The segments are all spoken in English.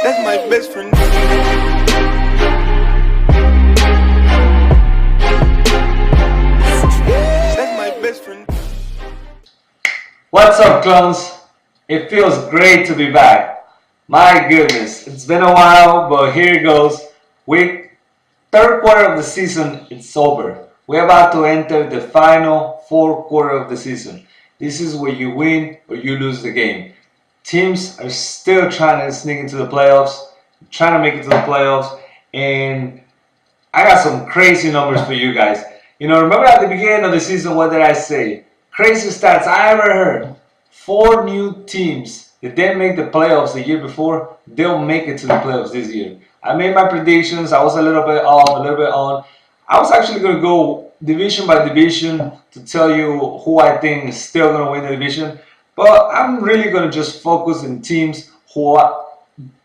That's my best friend. That's my best friend. What's up, clones? It feels great to be back. My goodness, it's been a while, but here it goes. Third quarter of the season, it's over. We're about to enter the final fourth quarter of the season. This is where you win or you lose the game. Teams are still trying to sneak into the playoffs, trying to make it to the playoffs, and I got some crazy numbers for you guys. Remember at the beginning of the season, what did I say? Crazy stats I ever heard. 4 new teams that didn't make the playoffs the year before, they'll make it to the playoffs this year. I made my predictions. I was a little bit off, a little bit on. I was actually going to go division by division to tell you who I think is still going to win the division. But I'm really going to just focus on teams who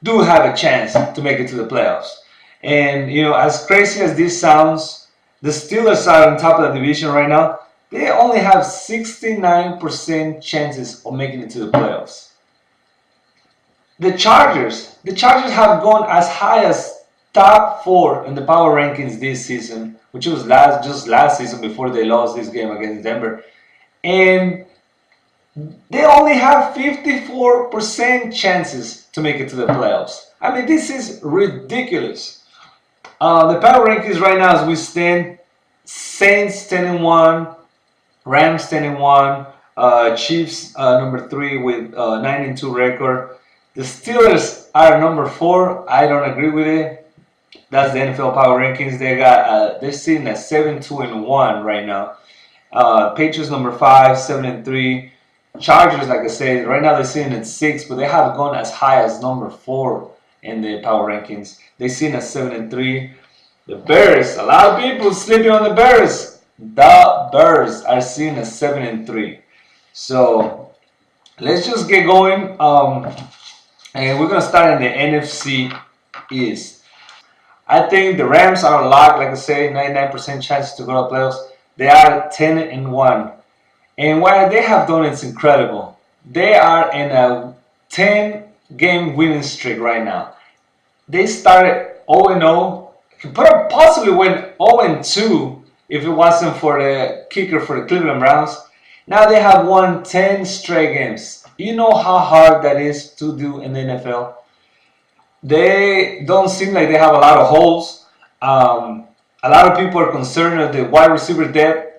do have a chance to make it to the playoffs. And, as crazy as this sounds, the Steelers are on top of the division right now. They only have 69% chances of making it to the playoffs. The Chargers have gone as high as top 4 in the power rankings this season, which was just last season before they lost this game against Denver. And they only have 54% chances to make it to the playoffs. I mean, this is ridiculous. The power rankings right now, as we stand, Saints 10-1, Rams 10-1, Chiefs number 3 with 9-2 record. The Steelers are number 4. I don't agree with it. That's the NFL power rankings. They're sitting at 7-2-1 right now. Patriots number 5, 7-3. Chargers, like I said, right now they're sitting at 6, but they have gone as high as number 4 in the power rankings. They're sitting at 7-3. The Bears, a lot of people sleeping on the Bears. The Bears are sitting at 7-3. So let's just get going. And we're gonna start in the NFC East. I think the Rams are locked, like I say, 99% chance to go to playoffs. They are 10-1. And what they have done is incredible. They are in a 10-game winning streak right now. They started 0-0, could possibly win 0-2 if it wasn't for the kicker for the Cleveland Browns. Now they have won 10 straight games. You know how hard that is to do in the NFL. They don't seem like they have a lot of holes. A lot of people are concerned of the wide receiver depth,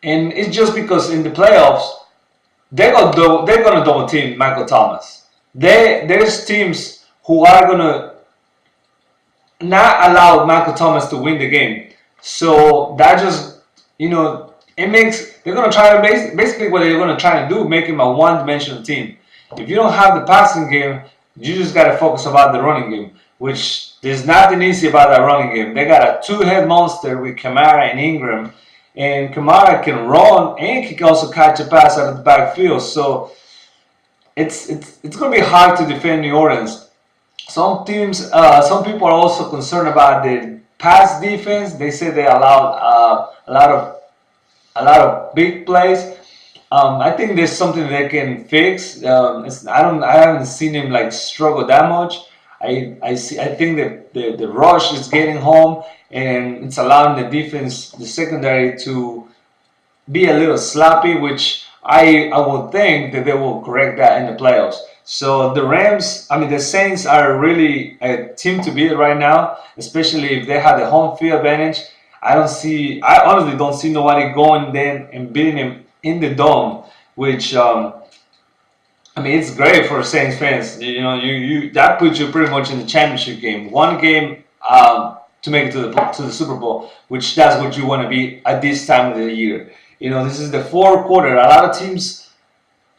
and it's just because in the playoffs, they're gonna double team Michael Thomas. There's teams who are gonna not allow Michael Thomas to win the game. So that just, it makes, they're gonna try to basically what they're gonna try to do, make him a one-dimensional team. If you don't have the passing game, you just gotta focus about the running game, which there's nothing easy about that running game. They got a 2-head monster with Kamara and Ingram. And Kamara can run and he can also catch a pass out of the backfield. So it's going to be hard to defend New Orleans. Some people are also concerned about the pass defense. They say they allowed a lot of big plays. I think there's something they can fix. I haven't seen him struggle that much. I think that the rush is getting home and it's allowing the defense, the secondary, to be a little sloppy, which I would think that they will correct that in the playoffs. So the Saints are really a team to beat right now, especially if they have the home field advantage. I honestly don't see nobody going there and beating him in the dome, which it's great for Saints fans. That puts you pretty much in the championship game. One game to make it to the Super Bowl, which that's what you want to be at this time of the year. This is the fourth quarter. A lot of teams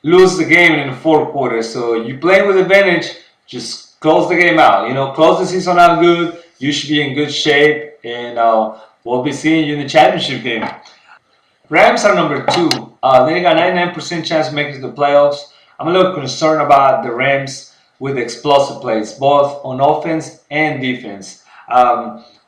lose the game in the fourth quarter. So you play with advantage, just close the game out. Close the season out good. You should be in good shape, and we'll be seeing you in the championship game. Rams are number 2. They got 99% chance of making it to the playoffs. I'm a little concerned about the Rams with explosive plays, both on offense and defense.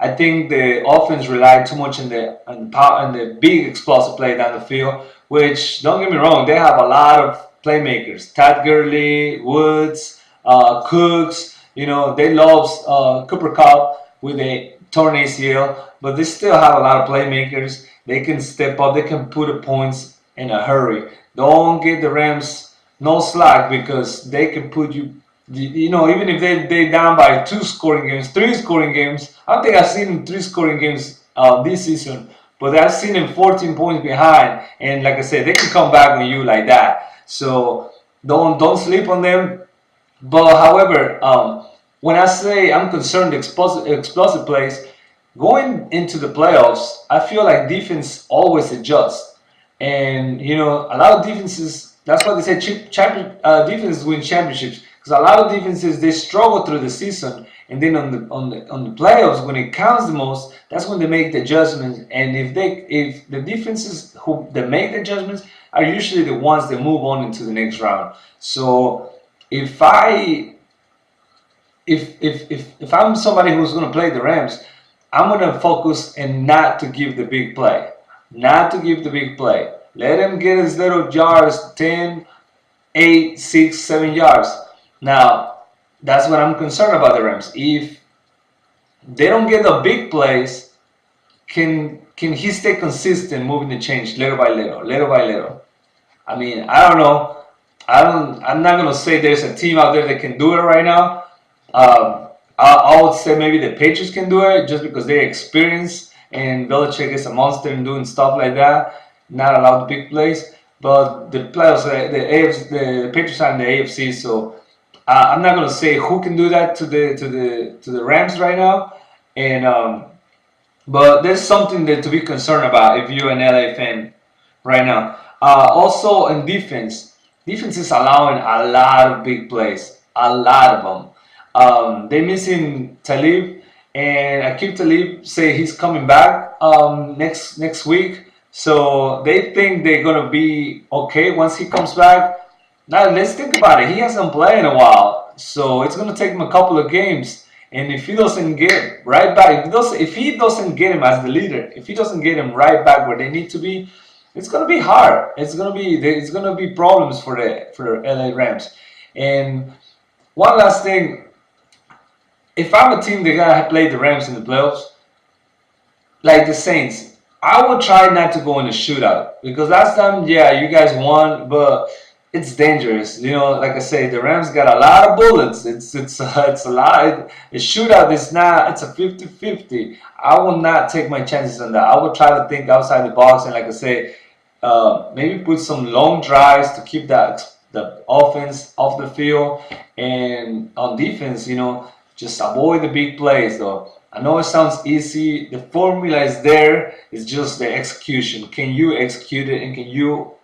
I think the offense relied too much on the big explosive play down the field, which, don't get me wrong, they have a lot of playmakers. Todd Gurley, Woods, Cooks. You know, they love Cooper Cup with a torn ACL, but they still have a lot of playmakers. They can step up. They can put the points in a hurry. Don't get the Rams no slack because they can put you. You know, even if they down by 2 scoring games, 3 scoring games. I don't think I've seen them 3 scoring games this season, but I've seen them 14 points behind, and like I said, they can come back on you like that. So don't sleep on them. But however, when I say I'm concerned explosive plays going into the playoffs, I feel like defense always adjusts, and you know a lot of defenses. That's why they say defenses win championships because a lot of defenses they struggle through the season, and then on the playoffs when it counts the most, that's when they make the adjustments. And if the defenses who they make the adjustments are usually the ones that move on into the next round. So if I if I'm somebody who's going to play the Rams, I'm going to focus and not to give the big play, not to give the big play. Let him get his little jars, 10, 8, 6, 7 yards. Now, that's what I'm concerned about the Rams. If they don't get the big plays, can he stay consistent moving the change little by little, little by little? I mean, I don't know. I'm not gonna say there's a team out there that can do it right now. I would say maybe the Patriots can do it just because they're experienced and Belichick is a monster in doing stuff like that. Not allowed big plays, but the playoffs, the Patriots are in the AFC, so I'm not gonna say who can do that to the Rams right now. And but there's something that to be concerned about if you're an LA fan right now. Also in defense is allowing a lot of big plays, a lot of them. They're missing Talib, and Akib Talib say he's coming back next week. So they think they're gonna be okay once he comes back. Now let's think about it. He hasn't played in a while, so it's gonna take him a couple of games. And if he doesn't get right back, if he doesn't get him as the leader, if he doesn't get him right back where they need to be, it's gonna be hard. It's gonna be problems for the LA Rams. And one last thing, if I'm a team that gonna play the Rams in the playoffs, like the Saints, I would try not to go in a shootout because last time, yeah, you guys won, but it's dangerous. You know, like I say, the Rams got a lot of bullets. It's a lot. A shootout is not. It's a 50-50. I will not take my chances on that. I will try to think outside the box and, like I say, maybe put some long drives to keep the offense off the field, and on defense, you know, just avoid the big plays though. I know it sounds easy. The formula is there. It's just the execution. Can you execute it, and can you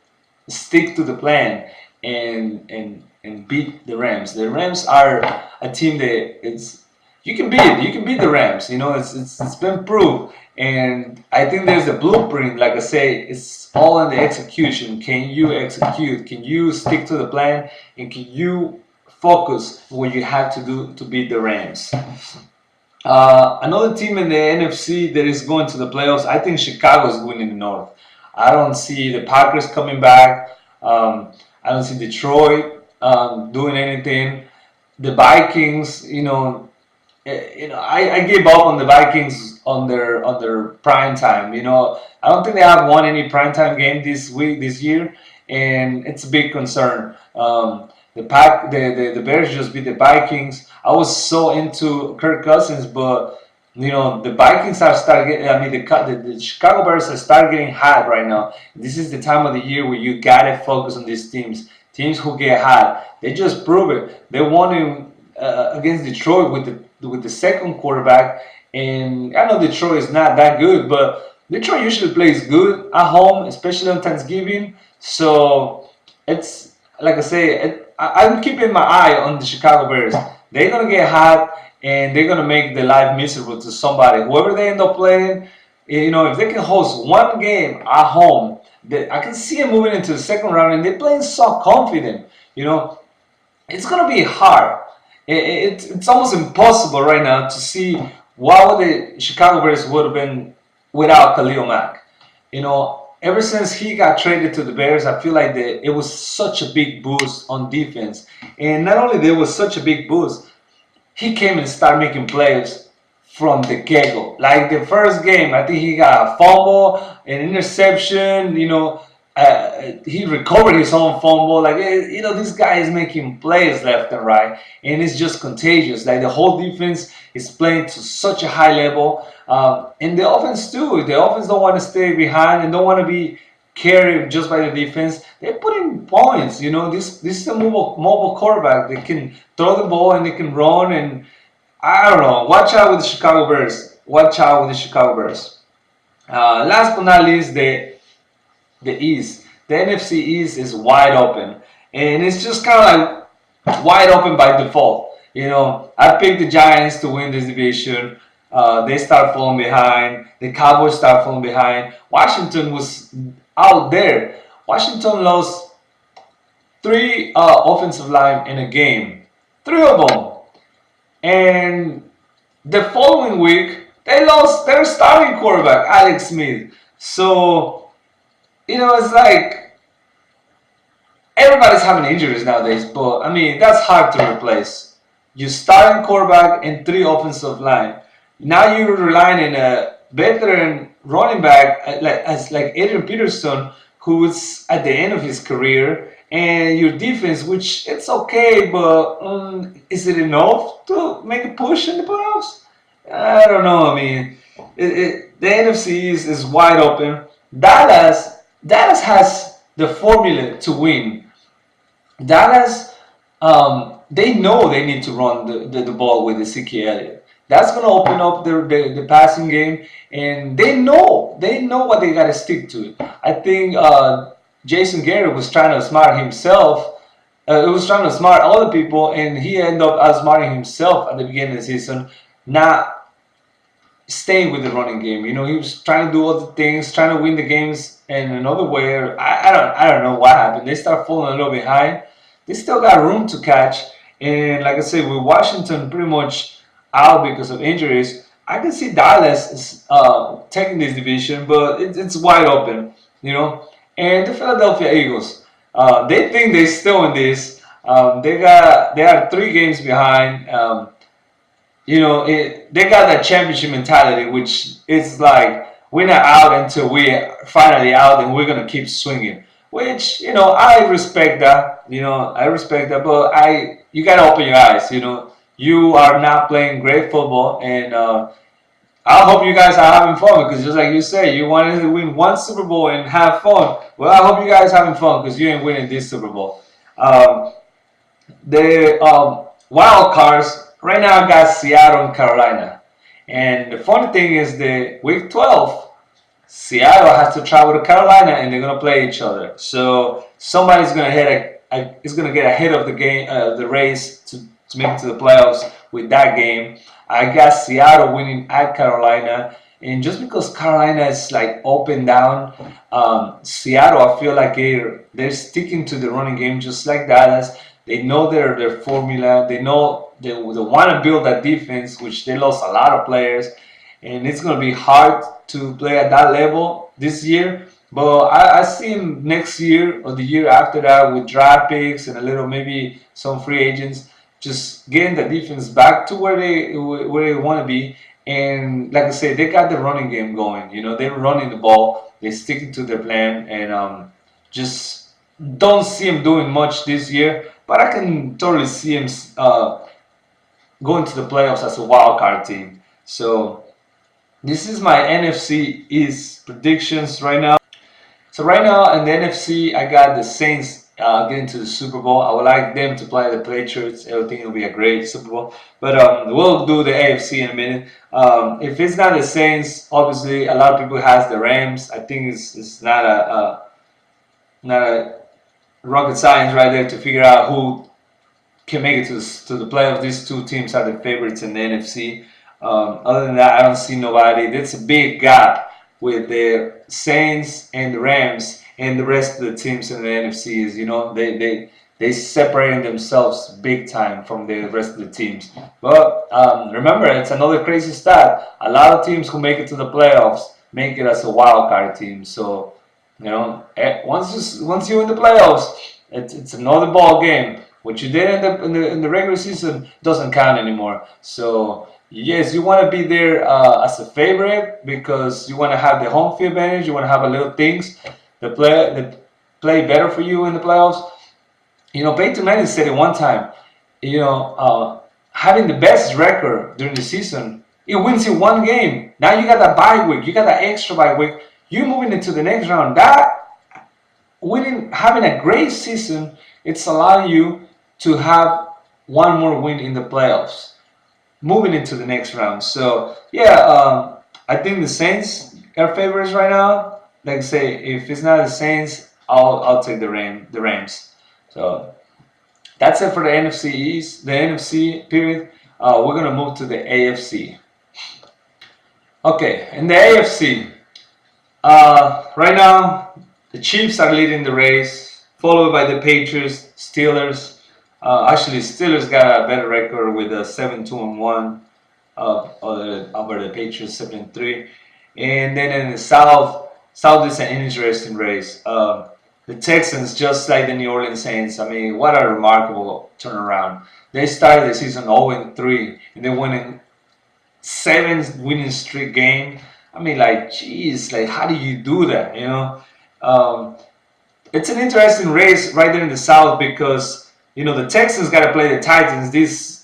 stick to the plan and beat the Rams? The Rams are a team that it's you can beat. You can beat the Rams. You know, it's been proved. And I think there's a blueprint. Like I say, it's all in the execution. Can you execute? Can you stick to the plan? And can you focus what you have to do to beat the Rams? Another team in the NFC that is going to the playoffs, I think Chicago is winning the North. I don't see the Packers coming back. I don't see Detroit doing anything. The Vikings, I gave up on the Vikings on their prime time. You know, I don't think they have won any prime time game this year, and it's a big concern. The Bears just beat the Vikings. I was so into Kirk Cousins, but the Vikings are start getting. I mean, the Chicago Bears are start getting hot right now. This is the time of the year where you gotta focus on these teams. Teams who get hot, they just prove it. They won against Detroit with the second quarterback, and I know Detroit is not that good, but Detroit usually plays good at home, especially on Thanksgiving. So it's like I say, I'm keeping my eye on the Chicago Bears. They're gonna get hot, and they're gonna make their life miserable to somebody. Whoever they end up playing, if they can host one game at home, I can see them moving into the second round, and they're playing so confident. It's gonna be hard. It's almost impossible right now to see what the Chicago Bears would have been without Khalil Mack. ever since he got traded to the Bears, I feel like it was such a big boost on defense. And not only there was such a big boost, he came and started making plays from the get-go. Like the first game, I think he got a fumble, an interception. He recovered his own fumble. Like this guy is making plays left and right, and it's just contagious. Like the whole defense is playing to such a high level, and the offense too. The offense don't want to stay behind and don't want to be carried just by the defense. They put in points. This is a mobile quarterback. They can throw the ball and they can run. And I don't know. Watch out with the Chicago Bears. Watch out with the Chicago Bears. Last but not least, the East. The NFC East is wide open, and it's just kind of like wide open by default. I picked the Giants to win this division. They start falling behind. The Cowboys start falling behind. Washington was out there. Washington lost 3 offensive line in a game. 3 of them. And the following week, they lost their starting quarterback, Alex Smith. So, it's like everybody's having injuries nowadays. But, that's hard to replace. You starting quarterback and 3 offensive line. Now you're relying on a veteran running back like Adrian Peterson, who's at the end of his career, and your defense, which it's okay, but is it enough to make a push in the playoffs? I don't know. The NFC is wide open. Dallas has the formula to win. Dallas, they know they need to run the ball with Ezekiel Elliott. That's going to open up the passing game, and they know what they got to stick to. I think Jason Garrett was trying to smart himself. It was trying to smart other people, and he ended up outsmarting himself at the beginning of the season, not staying with the running game. He was trying to do other things, trying to win the games in another way. I don't know what happened. They start falling a little behind. They still got room to catch, and like I said, with Washington pretty much out because of injuries, I can see Dallas taking this division, but it's wide open, And the Philadelphia Eagles, they think they're still in this. They are 3 games behind. They got that championship mentality, which is like we're not out until we're finally out, and we're gonna keep swinging. Which I respect that. But you gotta open your eyes. You are not playing great football, and I hope you guys are having fun, because just like you say, you wanted to win 1 Super Bowl and have fun. Well, I hope you guys are having fun, because you ain't winning this Super Bowl. The wild cards right now got Seattle and Carolina, and the funny thing is the week 12, Seattle has to travel to Carolina, and they're gonna play each other. So somebody's gonna get ahead of the game, the race to make it to the playoffs with that game. I got Seattle winning at Carolina, and just because Carolina is like up and down, Seattle, I feel like they're sticking to the running game just like Dallas. They know their formula. They know they want to build that defense, which they lost a lot of players, and it's gonna be hard to play at that level this year. But I see him next year or the year after that with draft picks and a little maybe some free agents, just getting the defense back to where they want to be. And like I said, they got the running game going. They're running the ball. They're sticking to their plan, and just don't see him doing much this year. But I can totally see him going to the playoffs as a wild card team. So this is my NFC East predictions right now. So right now in the NFC, I got the Saints getting to the Super Bowl. I would like them to play the Patriots. I think it'll be a great Super Bowl. But we'll do the AFC in a minute. If it's not the Saints, obviously a lot of people has the Rams. I think it's not a rocket science right there to figure out who can make it to the playoffs. These 2 teams are the favorites in the NFC. Other than that, I don't see nobody. There's a big gap with the Saints and the Rams and the rest of the teams in the NFC. They separating themselves big time from the rest of the teams. But remember, it's another crazy stat. A lot of teams who make it to the playoffs make it as a wild card team. So You know, once you in the playoffs, it's another ball game. What you did in the regular season doesn't count anymore. So yes, you want to be there as a favorite because you want to have the home field advantage. You want to have a little things that play better for you in the playoffs. You know, Peyton Manning said it one time. You know, having the best record during the season, it wins you one game. Now you got that bye week. You got that extra bye week. You're moving into the next round. That winning, having a great season, it's allowing you to have one more win in the playoffs, moving into the next round. So yeah, I think the Saints are favorites right now. Like I say, if it's not the Saints, I'll take the Rams. So that's it for the NFC East, the NFC period. We're gonna move to the AFC. Okay, in the AFC, right now the Chiefs are leading the race, followed by the Patriots, Steelers. Actually, Steelers got a better record with a 7-2-1 over the Patriots 7-3. And then in the South is an interesting race. The Texans, just like the New Orleans Saints, I mean, what a remarkable turnaround. They started the season 0-3, and they won in 7 winning streak game. I mean, like, geez, like, how do you do that, you know? It's an interesting race right there in the South because, you know, the Texans got to play the Titans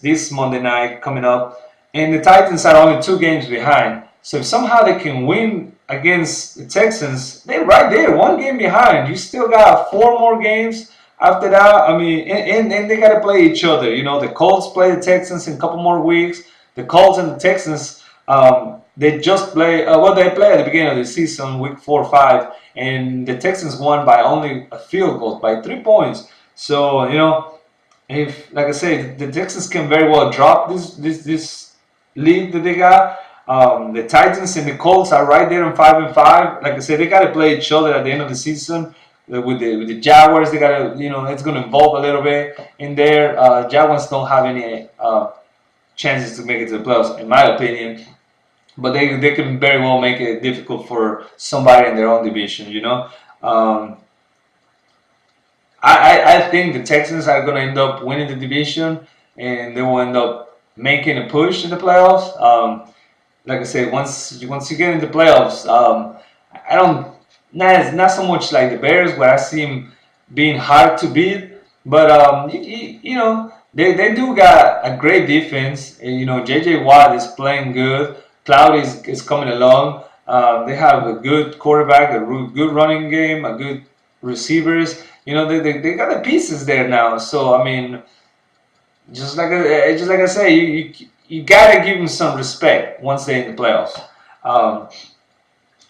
this Monday night coming up, and the Titans are only 2 games behind. So if somehow they can win against the Texans, they're right there, 1 game behind. You still got 4 more games after that. I mean, and they got to play each other. You know, the Colts play the Texans in a couple more weeks. The Colts and the Texans, they just play. They play at the beginning of the season, week 4 or 5, and the Texans won by only a field goal, by 3 points. So you know, if like I say, the Texans can very well drop this lead that they got. The Titans and the Colts are right there on 5-5. Like I said, they got to play each other at the end of the season. With the Jaguars, they got to, you know, it's going to involve a little bit in there. Jaguars don't have any chances to make it to the playoffs, in my opinion. But they can very well make it difficult for somebody in their own division, you know. I think the Texans are going to end up winning the division, and they will end up making a push in the playoffs. Like I said, once you get into playoffs, I don't not so much like the Bears where I see them being hard to beat, but you know they do got a great defense. And, you know, J.J. Watt is playing good. Cloud is coming along. They have a good quarterback, a good running game, a good receivers. You know, they got the pieces there now. So I mean, just like I say, you gotta give them some respect once they're in the playoffs.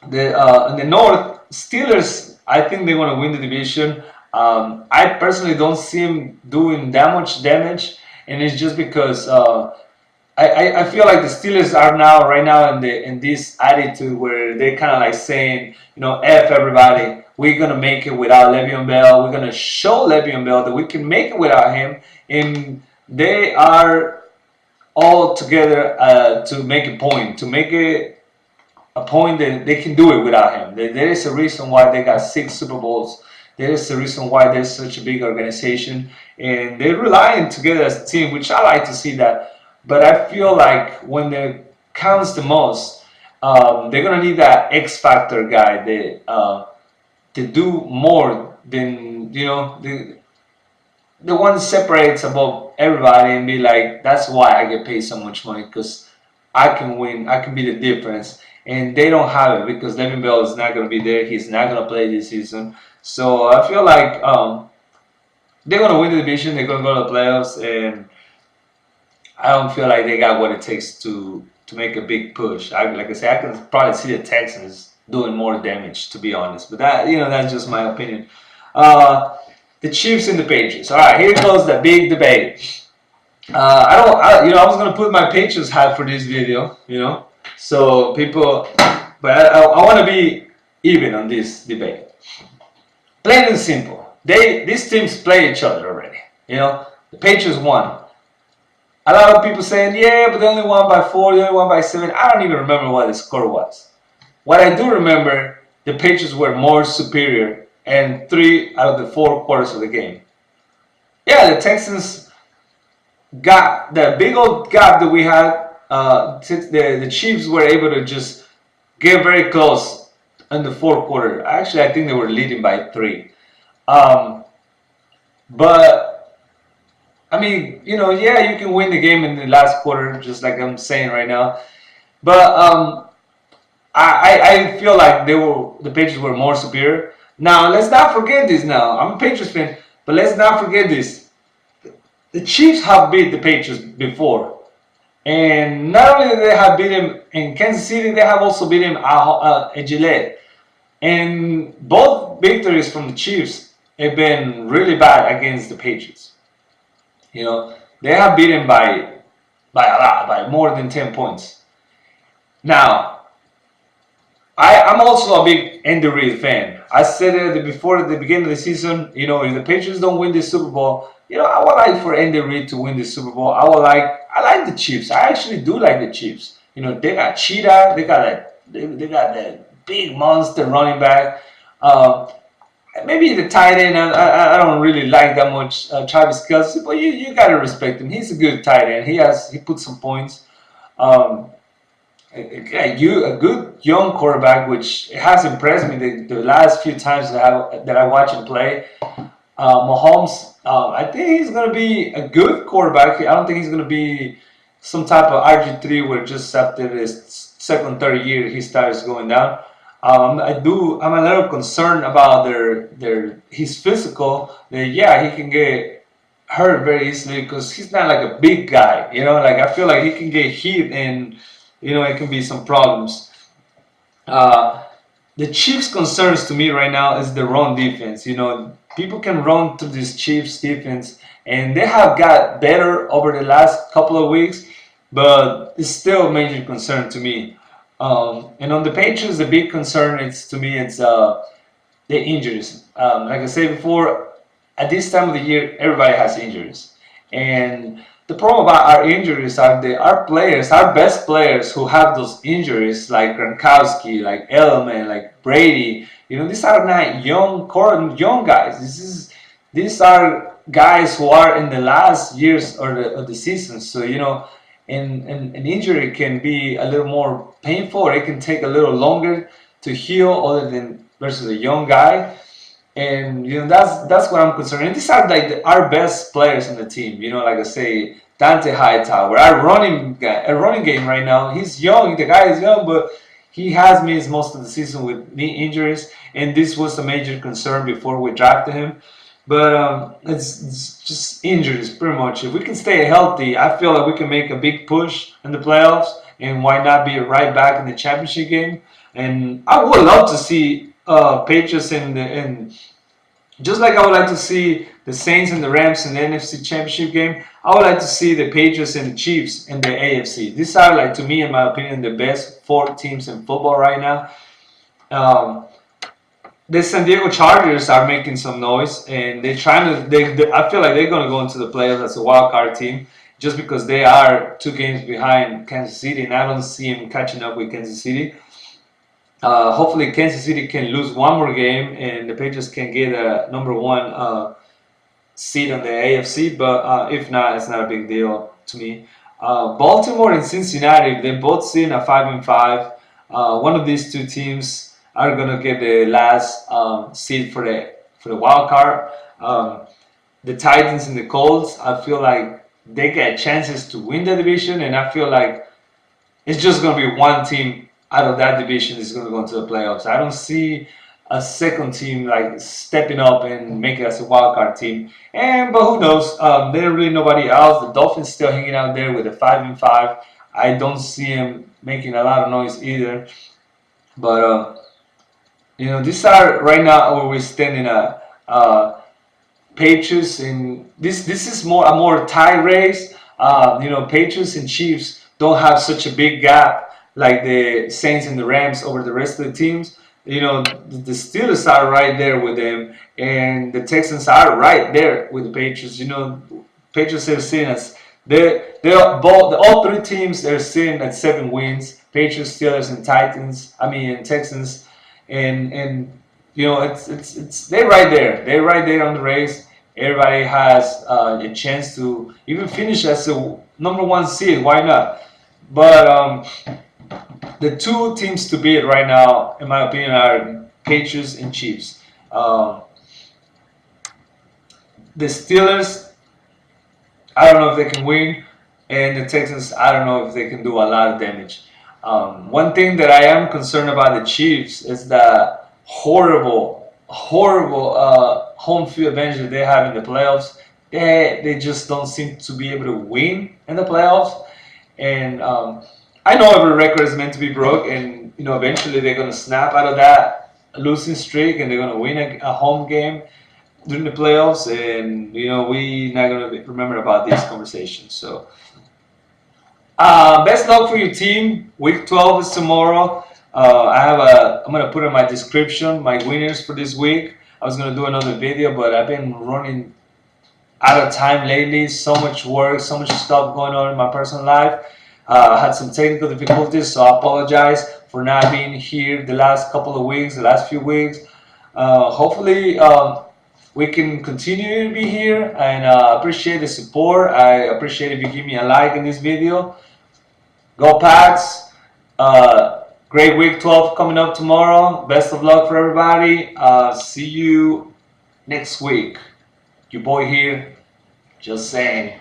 In the North, Steelers, I think they're gonna win the division. I personally don't see them doing that much damage, and it's just because I feel like the Steelers are now right now in this attitude where they're kind of like saying, you know, F everybody, we're gonna make it without Le'Veon Bell. We're gonna show Le'Veon Bell that we can make it without him, and they are all together to make a point, to make it a point that they can do it without him. There is a reason why they got 6 Super Bowls. There is a reason why they're such a big organization, and they're relying together as a team, which I like to see that. But I feel like when it counts the most, they're gonna need that X factor guy that to do more than, you know, the one that separates above everybody and be like, that's why I get paid so much money, because I can win, I can be the difference. And they don't have it because Le'Veon Bell is not going to be there. He's not going to play this season. So I feel like they're going to win the division. They're going to go to the playoffs. And I don't feel like they got what it takes to make a big push. Like I say, I can probably see the Texans doing more damage, to be honest. But that, you know, that's just my opinion. The Chiefs and the Patriots. All right, here goes the big debate. I was going to put my Patriots hat for this video, you know. So people, but I want to be even on this debate. Plain and simple. These teams play each other already. You know, the Patriots won. A lot of people saying, yeah, but they only won by 4, they only won by 7. I don't even remember what the score was. What I do remember the Patriots were more superior in 3 out of the 4 quarters of the game. Yeah, the Texans got the big old gap that we had. The Chiefs were able to just get very close in the 4th quarter. Actually, I think they were leading by 3. Um, but I mean, yeah, you can win the game in the last quarter, just like I'm saying right now. But I feel like the Patriots were more superior. Now let's not forget this. Now I'm a Patriots fan, but let's not forget this. The Chiefs have beat the Patriots before, and not only did they have beat them in Kansas City, they have also beat them at Gillette. And both victories from the Chiefs have been really bad against the Patriots. They have beaten by a lot, by more than 10 points. Now, I'm also a big Andy Reid fan. I said it before at the beginning of the season. If the Patriots don't win the Super Bowl, I would like for Andy Reid to win the Super Bowl. I like the Chiefs. I actually do like the Chiefs. They got Cheetah. They got that big monster running back. Maybe the tight end. I don't really like that much Travis Kelce, but you gotta respect him. He's a good tight end. He put some points. Um, a good young quarterback, which has impressed me the last few times that I watch him play. Mahomes, I think he's going to be a good quarterback. I don't think he's going to be some type of RG3 where just after his second, third year he starts going down. I'm a little concerned about his physical. Yeah, he can get hurt very easily because he's not like a big guy. Like I feel like he can get hit and it can be some problems. The Chiefs' concerns to me right now is the run defense. People can run to this Chiefs defense, and they have got better over the last couple of weeks, but it's still a major concern to me. And on the Patriots, the big concern it's the injuries. Like I said before, at this time of the year, everybody has injuries, and the problem about our injuries are our best players who have those injuries, like Gronkowski, like Edelman, like Brady. These are not young guys. These are guys who are in the last years of the season. So an injury can be a little more painful, or it can take a little longer to heal, other than versus a young guy. And that's what I'm concerned. And these are like our best players on the team. Like I say, Dante Hightower, our running game right now. He's young. The guy is young, but he has missed most of the season with knee injuries, and this was a major concern before we drafted him. But it's just injuries, pretty much. If we can stay healthy, I feel like we can make a big push in the playoffs, and why not be right back in the championship game? And I would love to see Patriots in just like I would like to see the Saints and the Rams in the NFC Championship game. I would like to see the Patriots and the Chiefs in the AFC. These are, like, to me, in my opinion, the best 4 teams in football right now. The San Diego Chargers are making some noise, and they're trying to. I feel like they're going to go into the playoffs as a wild card team, just because they are 2 games behind Kansas City, and I don't see them catching up with Kansas City. Hopefully, Kansas City can lose one more game, and the Patriots can get a number 1 seed on the AFC. But if not, it's not a big deal to me. Baltimore and Cincinnati, they both sitting at 5-5. One of these 2 teams are gonna get the last seed for the wild card. The Titans and the Colts, I feel like they get chances to win the division, and I feel like it's just gonna be one team out of that division is going to go into the playoffs. I don't see a second team like stepping up and make it as a wild card team. But who knows? There's really nobody else. The Dolphins still hanging out there with a 5-5. I don't see them making a lot of noise either. But these are right now where we're standing at. Patriots, and this is a more tie race. Patriots and Chiefs don't have such a big gap like the Saints and the Rams over the rest of the teams. The Steelers are right there with them, and the Texans are right there with the Patriots. Patriots are sitting as all 3 teams. They're sitting at 7 wins. Patriots, Steelers, and Texans. and you know it's they're right there. They're right there on the race. Everybody has a chance to even finish as a number one seed. Why not? But the two teams to beat right now, in my opinion, are Patriots and Chiefs. Um, the Steelers, I don't know if they can win, and the Texans, I don't know if they can do a lot of damage. One thing that I am concerned about the Chiefs is the horrible home field advantage that they have in the playoffs. They just don't seem to be able to win in the playoffs, and I know every record is meant to be broke, and you know eventually they're gonna snap out of that losing streak, and they're gonna win a home game during the playoffs, and you know we not gonna remember about these conversations. So best luck for your team. Week 12 is tomorrow. I'm gonna put in my description my winners for this week. I was gonna do another video, but I've been running out of time lately. So much work, so much stuff going on in my personal life. I had some technical difficulties, so I apologize for not being here the last couple of weeks, the last few weeks. Hopefully, we can continue to be here, and appreciate the support. I appreciate if you give me a like in this video. Go Pats! Great week 12 coming up tomorrow. Best of luck for everybody. See you next week. Your boy here, just saying.